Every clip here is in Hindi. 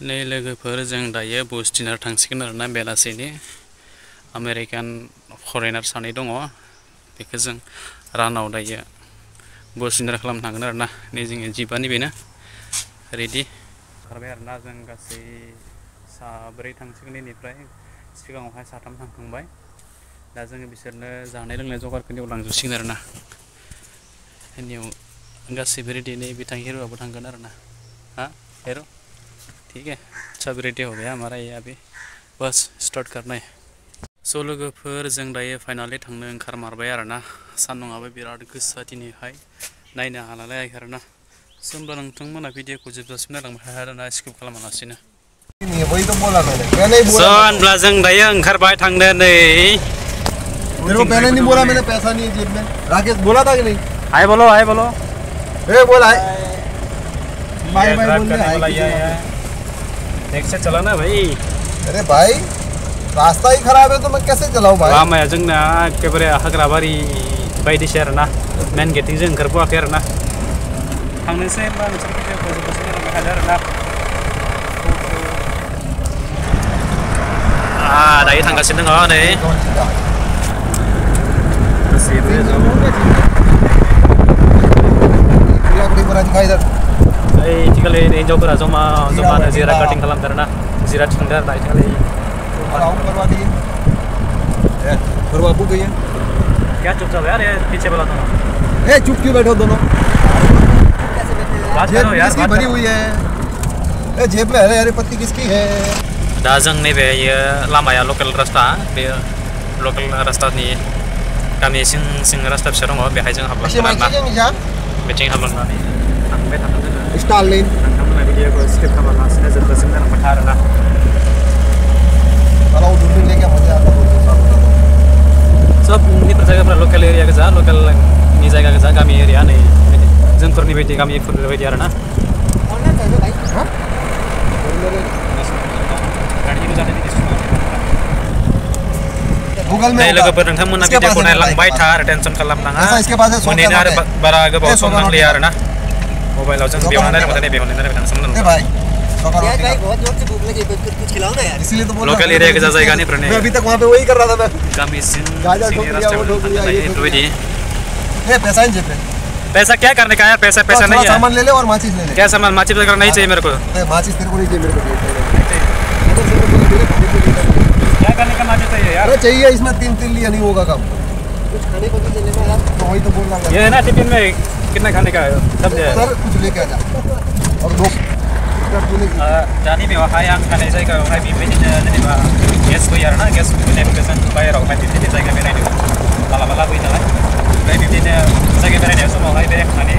नै लोगोफोर जों दायो बस डिनार थांसिगोन आरोना बेलासिनि आमेरिकान फरेनार सानै दङ बेखौ जों रानाव दायो बस डिनार खालामनो थांगोन आरोना नै जोङो जिबानि बेनो रेडि ओंखारबाय आरोना जों गासै साब्रै थांसिगोन बेनिफ्राय सिगाङावहाय साथाम थांखांबाय दा जोङो बिसोरनो जानाय लोंनाय जगारखौ उनाव लांजोबसिगोन आरोना उनाव गासैबो रेडि नै बिथां हिर'आबो थांगोन आरोना हा हिर' ठीक है सब रेडी हो गया हमारा ये अभी बस स्टार्ट करना है स' लोगोफोर जों दायो फाइनालि थांनो ओंखारमारबाय आरोना सान्दुंआबो बिराद गोसा दिनैहाय नायनो हालालायाखै आरोना स' होमब्ला नोंथांमोना भिडिअखौ जोबजासिम नायलांबाय आरोना स्किप खालामालासिनो स' होनब्ला जों दायो ओंखारबाय थांनो नै तेरे को पहले नहीं बोला मैंने पैसा नहीं है जेब में राकेश बोला था कि नहीं हाय बोलो ए बोल हाय बाय बाय बोल रहे देख से चला ना भाई अरे भाई रास्ता ही खराब है तो मैं कैसे चलाऊं भाई लामाया जोंना एकेबारे हाग्राबारि बायदिसो आरोना मेन गेटथिं जों ओंखारबोआखै आरोना थांनोसै होनबा नोंसोर भिडिअखौ जोबजासिम नायलांबाय थादो आरोना दायो थांगासिनो दङ नै आथिखालि हिन्जावफोरा जमानो जिरा काटिं खालामदों आरोना जिरा थिखांदों आरोना आथिखालि क्या चुप चाप यार ये पीछे वाला दोनों ए चुप क्यों बैठे हो दोनों जेब किसकी भरी हुई है ए जेब में हरे हरे पत्ती किसकी है दा जों नैबे लामाया लकेल रास्ता बे लकेल रास्तानि गामि सिं रास्ता फिसा दङ बेहाय जों हाबलांगोन आरोना बेथिं हाबलांनानै थांबाय थागोन जोङो स्टार लेन नोंथांमोना भिडिअखौ स्किप खालामालासिनो जोबजासिम नायलांबाय था आरोना सबनिफ्राय जायगाफोरा लकेल एरिया गोजा लकेलनि जायगा गोजा गामि एरिया नै जोंफोरनि बायदि गामिफोरनि बायदि आरोना नै लोगोफोर नोंथांमोना भिडिअखौ नायलांबाय था आरो टेनसन खालामनाङा मोनहैनो आरो बारा गोबाव सम नांलिया आरोना मोबाइलाव जों बेयावनो नायलांबाय थानाय बेयावनो नायलांबाय थानो लोकल एरिया गोजा जायगानिफ्राय नै अभी तक वहां पे वही कर रहा था मैं गामि सिं बेफोरबायदि पैसा ही जेब में पैसा क्या करने का यार पैसा नहीं है सामान ले ले और माचिस ले ले क्या सामान माचिस वगैरह नहीं चाहिए मेरे को माचिस तेरे को नहीं चाहिए मेरे को क्या करने का माचिस चाहिए यार अरे चाहिए इसमें 3 लिया नहीं होगा काम कुछ खाने को भी देने में यार तो वही तो बोल रहा हूं ये है ना टिफिन में कितना खाने का है सब दे सर कुछ लेके आ जा और दो जानि बेवहाय आं थानाय जायगायावहाय बेबायदिनो जेनेबा गेस फैयो आरोना गेस फैनायफोरखौ जों बाहेरायावहाय बिदिनो जायगा बेरायनो मालाबा लाबोयो नालाय ओमफ्राय बिदिनो जायगा बेरायनाय समावहाय बेरायखांनानै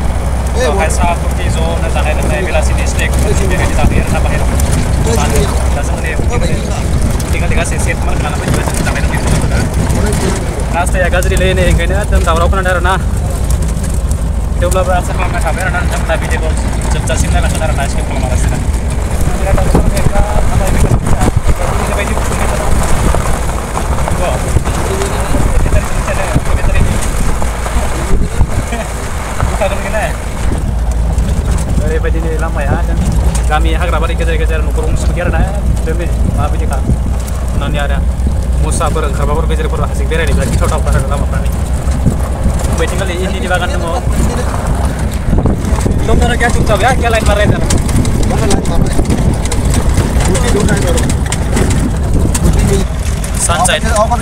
बेवहाय साहा कफि ज'नो जानाय लोंनाय बेलासिनि स्नेक बेबायदि जाफैयो आरोना बाहेरायाव दा जों आथिखालि गासै सेट मार्क लाना फैबाय जों जानाय लोंनाय रास्ताया गाज्रिलै नै ओंखायनो एकदम दावराव खोनादों आरोना थेवब्लाबो आसा खालामनाय थाबाय आरोना नोंथांमोना भिडिअखौ जोबजासिम नायलांगोन आरोना स्किप खालामालासिनो ओरैबायदिनो लामाया गामि हाग्राबारि गेजेर गेजेर न'खर गंसे गैया आरोना एकदमै माबायदिखा उनावनि आरो मोसाफोर ओंखारबाफोर गेजेरफोराव हारसिं बेरायनो बिराद गिथावथाव आरो लामाफ्रानि बैथिंखालि इन्दिनि बागान दङ तुम दोनों क्या चुपचाप यार क्या लाइन मार रहे थे सनसेट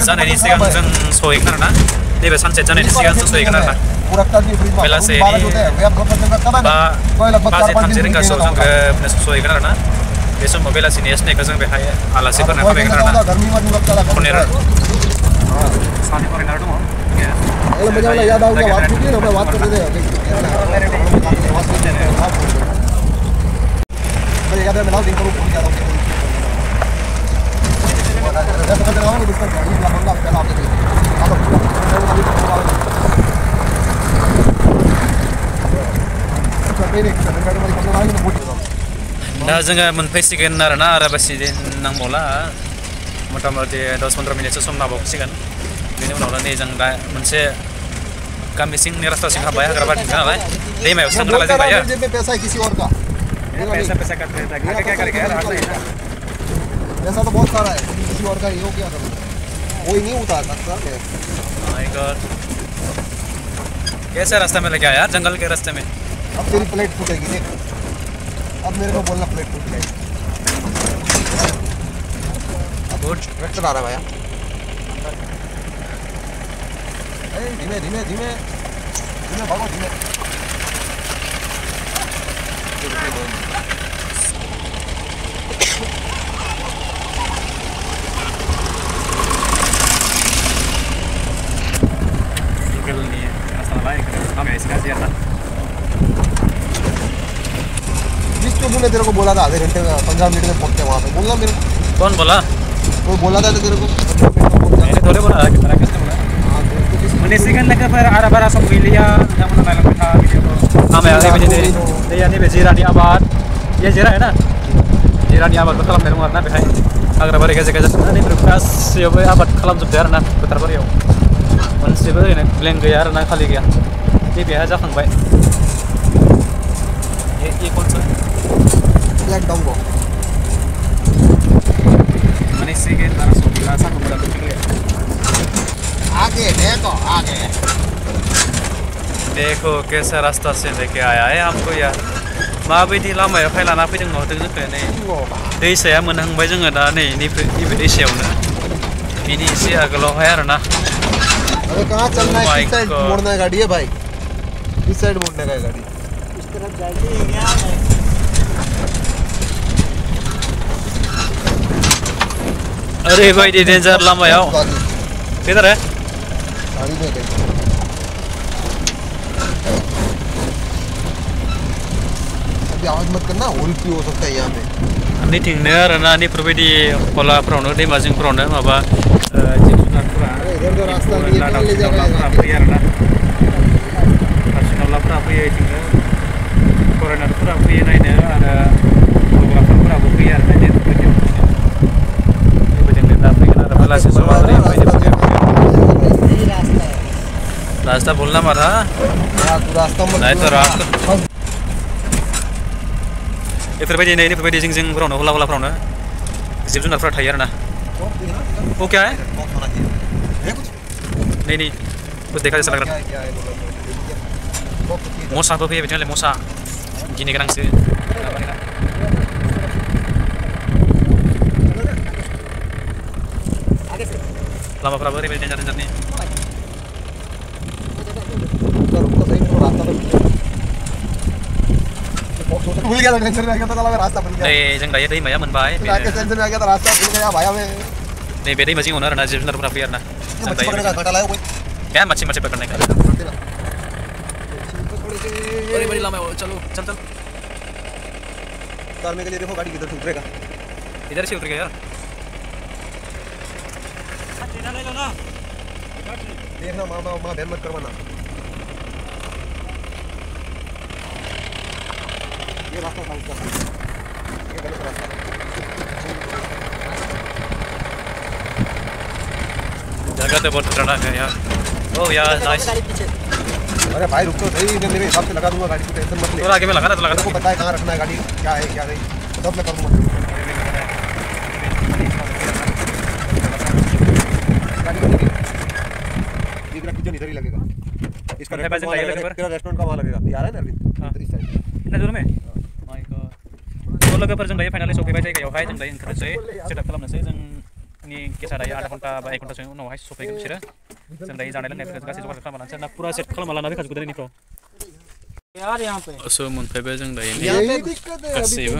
जानायनि सिगां जों सहैगोन आरोना नैबे सनसेट जानायनि सिगां जों सहैगोन आरोना बेलासिनि बाजि 30 रिंगासोआव जों ग्रोबनो सहैगोन आरोना बे समाव बेलासिनि स्नेकखौ जों बेहाय आलासिफोरनो होफैगोन आरोना पनिर सानै फरेनार दङ याद आऊंगा बात कीजिए ना मैं बात कर रहे थे मैं याद है मैं दिन करूं फोन किया था जैसे कहते हैं कि इसका गाड़ी का बंदा पहला आपने दा जोङो मोनफैसिगोन आरोना आरो बासि नांबावला मथा-मथि 10-15 मिनिटसो सम नांबावसिगोन बेनि उनावनो नै जों दा मोनसे गामि सिंनि रास्तासिम हाबबाय हाग्राबारि नालाय दैमायावसो थांगोन नालाय जों दायो पैसा पैसा करते हैं आगे क्या करेगा यार रास्ता है ऐसा तो बहुत सारा है, किसी और का ये हो क्या करूँ, कोई नहीं उतार सकता मैं। माय गॉड कैसे रास्ते में लेके आया यार जंगल के रास्ते में। अब तेरी प्लेट फूटेगी देख, अब मेरे को बोलना प्लेट फूट गई। गुड ट्रैक्टर आ रहा है भैया, धीमे धीमे धीमे धीमे भागो धीमे। नहीं है रास्ता लाइक हम इसका दिया था जिस तो ने तेरे को बोला था आधे घंटे में 15 मिनट में पहुंचते वहाँ पे, बोलना मेरे को। कौन बोला कोई बोला था तेरे को मैंने थोड़े बोला कितना किसने बोला menisikan lagi arah-arah Somalia yang mana dalam kita video ko kami hari ini dia ni bezira ni abad ya zira है ना zira ni abad betul मेरे मुंह ना behai agar बारे कैसे कैसे नहीं berkas ya be abad kalam jubdar ना betar बारे yo मनसे बारे ना प्लेन गया ना खाली गया ये भी आजा खंग भाई ये कौन सा ब्लैक डोंगो menisikan arah Somalia सा को बड़ा आगे देखो कैसा रास्ता से लेके आया है हमको यार माबायदि लामायाव फाय लाना फैदों नुदों जोंखो नै दैसाया मोनहांबाय जोङो दा नै नैबे दैसायावनो बिनि एसे आगोलावहाय आरोना। अरे कहाँ चलना है, किस साइड मोड़ना है गाड़ी है भाई, किस साइड मोड़ने का है गाड़ी, इस तरफ जाएगी यहाँ है। अरे भाई डेंजर लामायाव किधर है गाड़ी में गई अभी आवाज मत करना, होल की हो सकता है यहाँ पे नहीं थिंनो आरोना नैफोरबायदि खलाफोरावनो दैमा जिंफोरावनो माबा जिब जुनारफोरा इधर तो रास्ता नहीं है, ले जाएगा फैयो आरोना दावसिन-दावलाफोरा फैयो इथिंनो फरेनारफोरा फैयो नायनो आरो फट'ग्राफारफोराबो फैयो आरो नायनो बेबायदियाव बेबायदिनो दा फैगोन आरो बेलासि समाव ओरैबायदि फैगोन रास्ता बोलना मारा रास्ता नहीं तो रास्ता बेफोरबायदि नै बेफोरबायदि जिं-जिंफोरावनो हला-हलाफोरावनो जिब जुनारफोरा थायो आरोना। वो क्या है नहीं कुछ देखा जैसा लग रहा मोसाबो फैयो बिथिंजाय मोसा गिनो गोनांसो लामाफोराबो ओरैबायदि डेन्जारनि भूल गया था, टेंशन में आ गया था, चला रास्ता भूल गया। नै जों दायो दैमाया मोनबाय टेंशन में आ गया था, रास्ता भूल गया भाई हमें। नै बे दैमा जिङावनो आरोना जिब जुनारफोरा फैयो आरोना जों दायो घाटा लाया कोई क्या मच्छी पकड़ने का ओरैबायदि लामायाव चलो चल उतारने के लिए देखो गाड़ी किधर से उतरेगा, इधर से उतरेगा यार देखना माँ बहन मत करवाना। ये रास्ता था उसका, ये गलत रास्ता। जगह तो बहुत खतरनाक है यार। ओह यार नाइस। अरे भाई रुक तो सही, मैं मेरे हिसाब से लगा दूंगा गाड़ी को, टेंशन मत ले। और आगे में लगा ना तो लगा को पता है कहाँ रखना है गाड़ी, क्या है क्या नहीं, सब मैं करूँगा। किचन इधर ही लगेगा, इसका रेस्टोरेंट का वहाँ लगेगा, ये आ रहा है ना अरविंद, इस साइड इतना दूर में माय गॉड तो लोगोफोरजों दायो फाइनाली सफैबाय जायगायावहाय जों दायो ओंखारनोसै सेटआप खालामनोसै जोंनि केसा दायो आधा घन्टा बा 1 घन्टासो उनावहाय सफैगोन बिसोरो जों दायो जानाय लोंनायफोरखौ गासै जगार खालामना लानोसै ना पुरा सेट खालामना लाना फैखाजोबो दिनैनिफ्राय यार यहाँ पे सो मोनफैबाय जों दायो गासैबो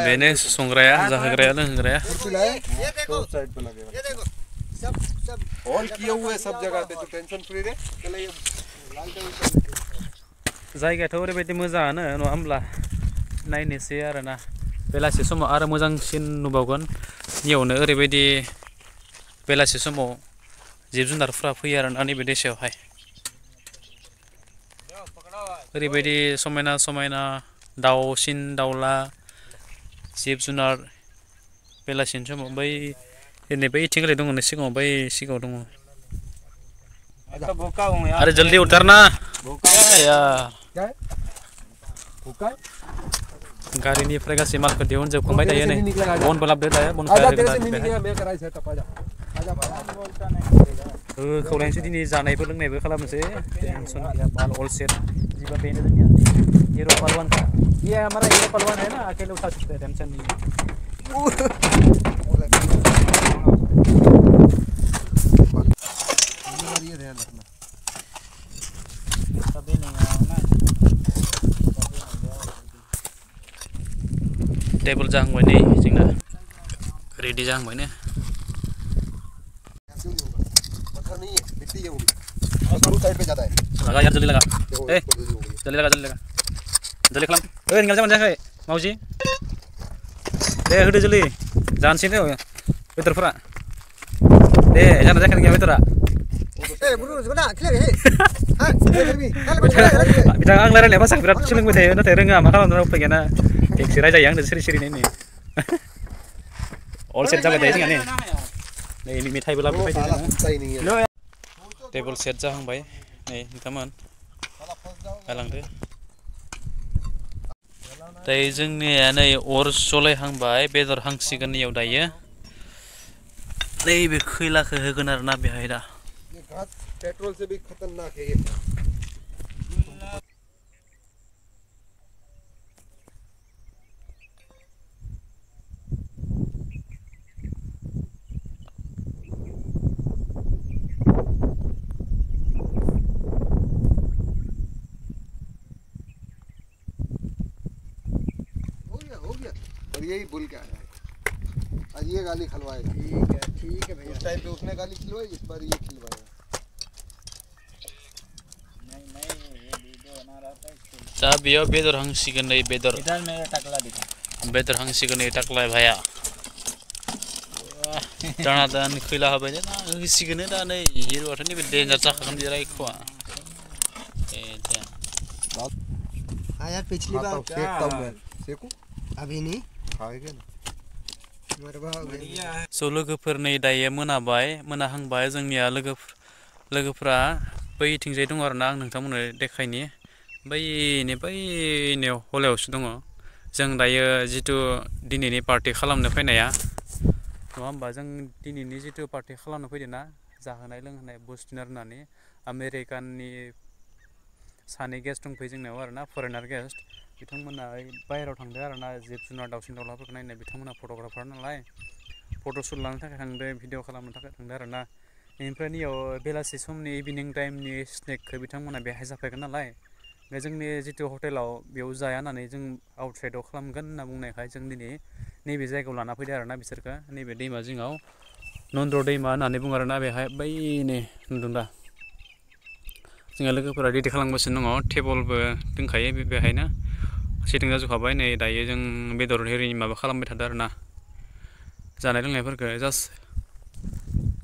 बेनो संग्राया जाहोग्राया लोंहोग्राया सब ऑन किए हुए सब जगह पे, तो टेंशन फ्री रहे। जायगायाथ' ओरैबायदि मोजाङानो नङा होमब्ला नायनोसै आरोना बेलासि समाव आरो मोजांसिन नुबावगोन नियावनो ओरैबायदि बेलासि समाव जिब जुनारफ्रा फैयो आरोना नैबे दैसायावहाय ओरैबायदि समायना समायना दाउसिन दाउला जिब जुनार बेलासिनि समाव बै इतने बै इथिं ओरै दङ नै सिगाङाव बै सिगाङाव दङ अरे जल्दी उतरना यार क्या है भूखा है गारिनिफ्राय गासै मालखौ दिहुनजोबखांबाय दायो नै बनबो लाबोदो दायो बनखौ खौलायनोसै दिनै जानायबो लोंनायबो खालामनोसै टेनसन गैया माल अल सेट जिबा बेनो जोंनिया हिर' पालवान का ये हमारा हीरो पहलवान है ना अकेले उठा सकते हैं टेंशन नहीं टेबल जाहांबाय नै जोंना रेडि जाहांबाय ने लगा यार जल्दी लगा ए जल्दी लगा जल्दी खालाम ओइ निगाल जाबानो जायाखै मावजि दे होदो जल्दी जानोसै दे बेदरफोरा दे जाना जायाखै नोंनिया बेदरा बिथाङा आं रायलायनाय भाषाखौ बिराद सोलोंबाय थायो नाथाय रोङा मा खालामनो उपाय गैयाना एकसो रायजायो आंनो सिरि सिरिनो नै अल सेट जाबाय थायो जोंहा नै मेथाइबो लाबोबाय थायो टेबल सेट जाहांबाय नै नोंथांमोन गालांदो दायो जोंनिया नै अर जलायहांबाय बेदर हांसिगोन नैयाव दायो नैबे खैलाखौ होगोन आरोना बेहाय दा पेट्रोल से भी खतरनाक है हो गया और यही भूल के आया आज ये गाली खिलवाएगा ठीक है भैया उस टाइम पे उसने गाली खिलवाई इस बार ये खिलवाएगा दा बेयाव बेदर हांसिगोन नै बेदर हांसिगोन नै टाकला भाया दाना दान खैला होबाय ना होसिगोन दा नै हिर'आथ' नैबे डेन्जार जाखागोन बे रायख'आ ए दे हाँ यार पिछली बार सेकता हूँ मैं सेकूं अभी नहीं खाएगा ना स' लोगोफोर नै दायो मोनाहांबाय जोंनिया लोगोफ्रा बैथिंजाय दङ आरोना आं नोंथांमोननो देखायनि बैनो हलायावसो दङ जों दायो जितु दिनैनि पार्टि खालामनो फैनाया नङा होमबा जों दिनैनि जितु पार्टि खालामनो फैदों ना जाहोनाय लोंहोनाय बुस्टिनार होननानै आमेरिकाननि सानै गेस्ट दंफैयो जोंनाव आरोना फरेनार गेस्ट बिथांमोना बाहेरायाव थांदों आरोना जिब जुनार दाउसिन दाउलाफोरखौ नायनो बिथांमोना फट'ग्राफार नालाय फट' शुट लानो थाखाय थांदों भिडिअ खालामनो थाखाय थांदों आरोना बेनिफ्राय नैयाव बेलासि समनि इभिनिं टाइमनि स्नेकखौ बिथांमोना बेहाय जाफैगोन नालाय बे जोंनि जितु हटेलाव बेयाव जाया होननानै जों आउटसाइडआव खालामगोन होनना बुंनायखाय जों दिनै नैबे जायगायाव लाना फैदों आरोना बिसोरखौ नैबे दैमा जिङाव नन्द्र दैमा होननानै बुङो आरोना बेहाय बैनो नुदों दा जोंहा लोगोफोरा रेडि खालामगासिनो दङ टेबलबो दंखायो बेहायनो सेटिं जाजोबखाबाय नै दायो जों बेदर हेरिनि माबा खालामबाय थादों आरोना जानाय लोंनायफोरखौ जास्ट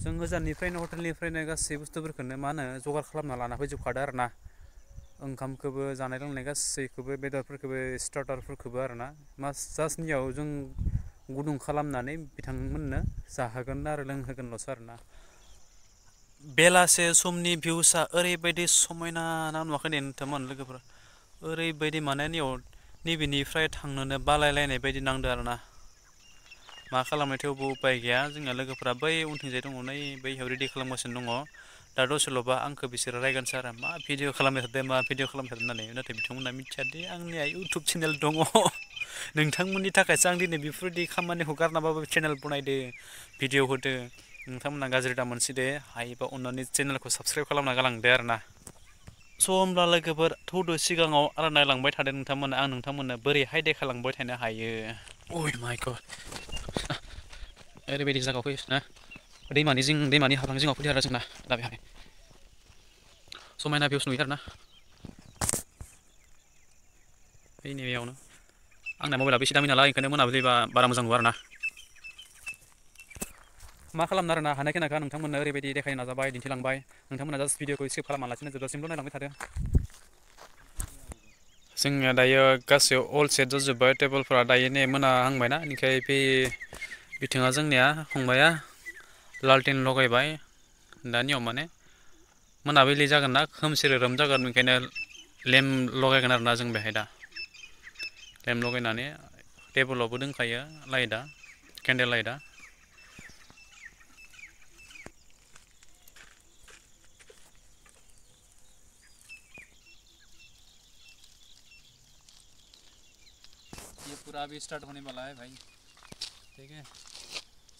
जों गोजाननिफ्रायनो हटेलनिफ्रायनो गासै बुस्थुफोरखौनो मा होनो जगार खालामना लाना फैजोबखादों आरोना ओंखामखौबो जानाय लोंनाय गासैखौबो बेदरफोरखौबो स्टार्टारफोरखौबो आरोना जास्ट नियाव जों गुदुं खालामनानै बिथांमोननो जाहोगोन आरो लोंहोगोनल'सो आरोना बेलासे समनि भिउसआ ओरैबायदि समायना ना नुवाखै दे नोंथांमोन लोगोफोर ओरैबायदि माने नैबेनिफ्राय थांनोनो बालायलायनाय बायदि नांदों आरोना मा खालामनो थेवबो उपाय गैया जोंना लोगोफोरा बै उनथिंजाय दङ नै बैयाव रेडि खालामगासिनो दङ दा दसेल'बा आंखौ बिसोरो रायगोनसो आरो मा भिडिअ खालामबाय थादों होननानै नाथाय बिथांमोना मिथिया दे आंनिया इउटुब चेनेल दङ नोंथांमोननि थाखायसो आं दिनै बेफोरबायदि खामानिखौ गारनाबाबो चेनेल बनायदो भिडिअ होदो नोंथांमोना गाज्रि दा मोनसै दे हायोबा अननानै चेनेलखौ साबस्क्राइब खालामना गालांदो आरोना स' होमब्ला लोगोफोर थौदो सिगाङाव रायलायलांबाय थादों नोंथांमोना आं नोंथांमोननो बोरैहाय देखायलांबाय थानो हायो अय माय गड ओरैबायदि जायगायाव फैयो ना दैमानि हाब्रां जिङाव फैदो आरो जोंना दा बेहाय समायना भिउस नुयो आरोना बै नैबेयावनो आंना मबाइलाबो एसे दामि नालाय ओंखायनो मोनाबिलिबा बारा मोजां नुवा आरोना मा खालामनो आरोना हानायखिनिखौ नोंथांमोननो ओरैबायदि देखायनो नाजाबाय दिन्थिलांबाय नोंथांमोना जास्ट भिडिअखौ स्किप खालामालासिनो जोबजासिमल' नायलांबाय थादों जोंनिया दायो गासै अल सेट जाजोब्बाय टेबोलफोरा दायो नै मोनाहांबायना बेनिखाय बे बिथिङा जोंनिया फंबाया लालटेन लगायबाय दानियाव माने मोनाबिलि जागोन ना खोमसि रोरोम जागोन ओंखायनो लेम्प लगायगोन आरोना जों बेहाय दा लेम्प लगायनानै टेबोलावबो दोनखायो लाइटआ केन्डेल लाइटआ ये पूरा अभी स्टार्ट होने वाला है भाई ठीक है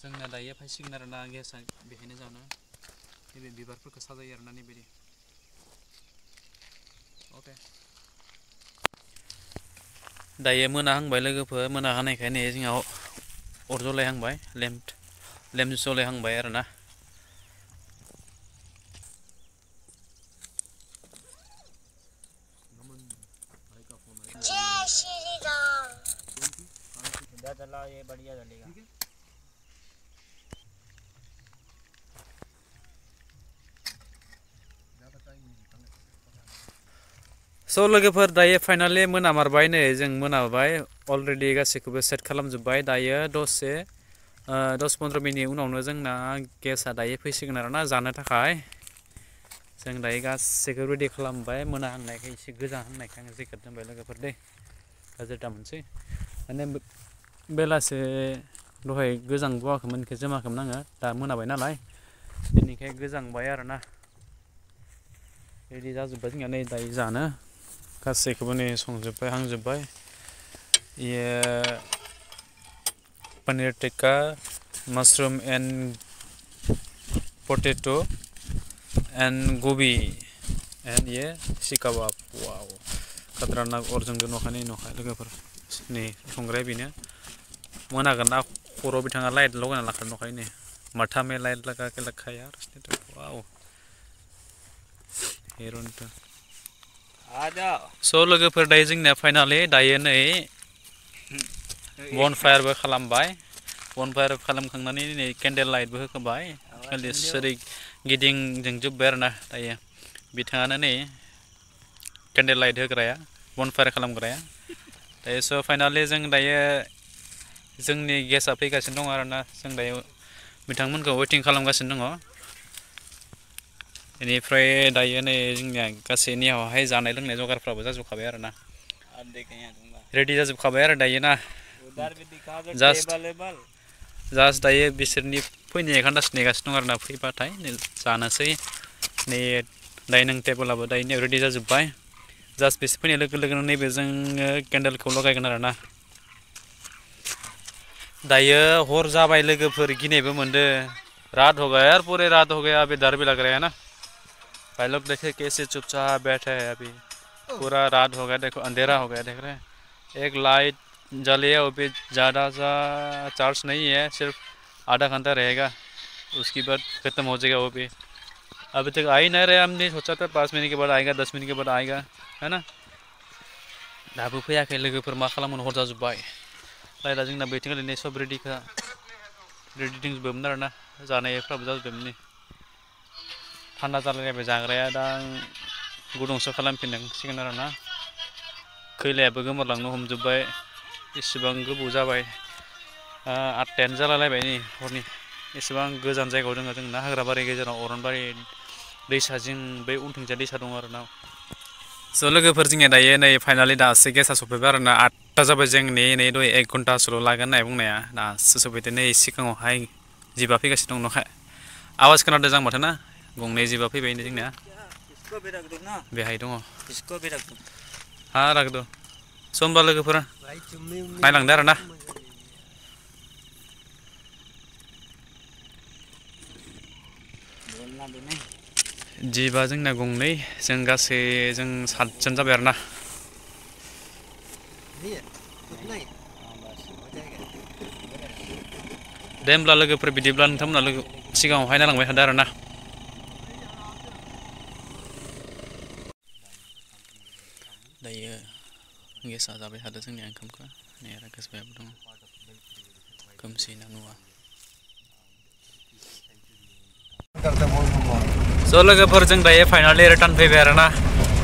जोंना दायो फैसिगोन आरोना गेसा बेहायनो जानो नैबे बिबारफोरखौ साजायो आरोना नैबायदि ओके दायो मोनाहांबाय लोगोफोर मोनाहांनायखाय नै जोंहा अर जलायहांबाय लेम्प जलायहांबाय आरोना जय श्री राम चला ये बढ़िया चलेगा सो लोगोफोर दायो फाइनाली मोनामारबाय नै जों मोनाबाय अलरेडि गासैखौबो सेट खालामजोब्बाय दायो दसे 10-15 मिनिट उनावनो जोंना गेसआ दायो फैसिगोन आरोना जानो थाखाय जों दायो गासैखौ रेडि खालामबाय मोनाहांनायखाय एसे गोजांहांनायखाय आं जेकेट दोनबाय लोगोफोर दे गाज्रि दामोनसै माने बेलासे दहाय गोजांबोआखैमोन जोमाखैमोन आङो दा मोनाबाय नालाय बेनिखाय गोजांबाय आरोना रेडि जाजोब्बाय जोंनिया नै दायो जानो गासैखौबो नै संजोब्बाय हांजोब्बाय ये paneer tikka mushroom and potato and गोभी एंड ये सी कबाब वाव खतरनाक अरजों नखाय लोगोफोर नै संग्राया बेनो मोनागोन ना खर'आव बिथाङा लाइट लगायना लाखादों नखाय नै माथा में लाइट लगा के रखा है यार उसने तो वाव हेरोनथ सो लोगोफोर दायो जोंनिया फाइनाली दायो नै बनफायारबो खालामबाय बनफायार खालामखांनानै नै केन्डेल लाइटबो होखाबाय खालि सोरै गिदिंजोबबाय आरोना दायो बिथाङानो नै केन्डेल लाइट होग्राया बनफायार खालामग्राया दायो स' फाइनाली जों दायो जोंनि गेसआ फैगासिनो दङ आरोना जों दायो बिथांमोनखौ वेटिं खालामगासिनो दङ बेनिफ्राय दायो नै जोंनिया गासैनियावहाय जानाय लोंनाय जगारफ्राबो जाजोबखाबाय आरोना रेडि जाजोबखाबाय आरो दायो ना जास्ट दायो बिसोरनि फैनाय खान्दासो नेगासिनो दं आरोना फैबाथाय जानोसै नै डाइनिं टेबोलाबो दायो रेडि जाजोब्बाय जास्ट बिसोर फैनाय लोगो लोगोनो नैबे जोङो केन्डेलखौ लगायगोन आरोना दायो हर जाबाय लोगोफोर गिनायबो मोनदों रात हो गया यार पूरे रात हो गया अभी डर भी लग रहा है ना भाई लोग देखे कैसे चुपचाप बैठे हैं अभी पूरा रात हो गया देखो अंधेरा हो गया देख रहे हैं एक लाइट जली है वो भी ज़्यादा सा चार्ज नहीं है सिर्फ आधा घंटा रहेगा उसके बाद ख़त्म हो जाएगा वो भी अभी तक आ ही नहीं रहे हमने सोचा था 5 मिनट के बाद आएगा 10 मिनट के बाद आएगा है ना दाबो फैयाखै लोगोफोर मा खालामनो हर जाजोब्बाय लाइटआ जोंना बेथिंगालि सब रेडि दंजोबोमोन आरोना जानायफ्राबो जाजोबबायमोन नै थान्दा जालायलायबाय जाग्राया दा गुदुंसो खालामफिननांसिगोन आरोना खैलायाबो गोमोरलांनो हमजोब्बाय एसेबां गोबाव जाबाय 8टायानो जालायलायबाय नै हरनि एसेबां गोजान जायगायाव दङ जोंना हाग्राबारि गेजेराव अरनबारि दैसा जिं बै उनथिंजाय दैसा दङ आरोना स' लोगोफोर जोंनिया दायो नै फाइनालि दासो गेसा सफैबाय आरोना 8टा जाबाय जों नै दहाय 1 घन्टासोल' लागोन होननाय बुंनाया दासो सफैदो नै सिगाङावहाय जिबा फैगासिनो दं नखाय आवाज खोनादों जों माथो ना गंनै जिबा फैबाय जोंनिया बेहाय दङ हा रागदो स' होमबा लोगोफोरा नायलांदो आरोना जिबा जोंना गंनै जों गासै जों 7 जन जाबाय आरोना दे होमब्ला लोगोफोर बिदिब्ला नोंथांमोना सिगाङावहाय नायलांबाय थादो आरोना दायो गेसा जाबाय थादो जोंनिया ओंखामखौ नै आरो गोसबायाबो दङ खोमसि ना नुवा स' लोगोफोर जों दायो फाइनालि रिटार्न फैबाय आरोना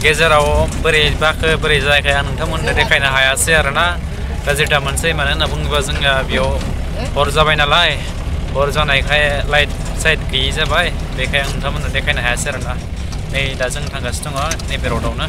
गेजेराव बोरै बाखो बोरै जायाखै आं नोंथांमोननो देखायनो हायासै आरोना गाज्रि दामोनसै मानो होनना बुङोबा जोंहा बेयाव हर जाबाय नालाय हर जानायखाय लाइट साइट गैयि जाबाय बेखाय आं नोंथांमोननो देखायनो हायासै आरोना नै दा जों थांगासिनो दङ नैबे रडआवनो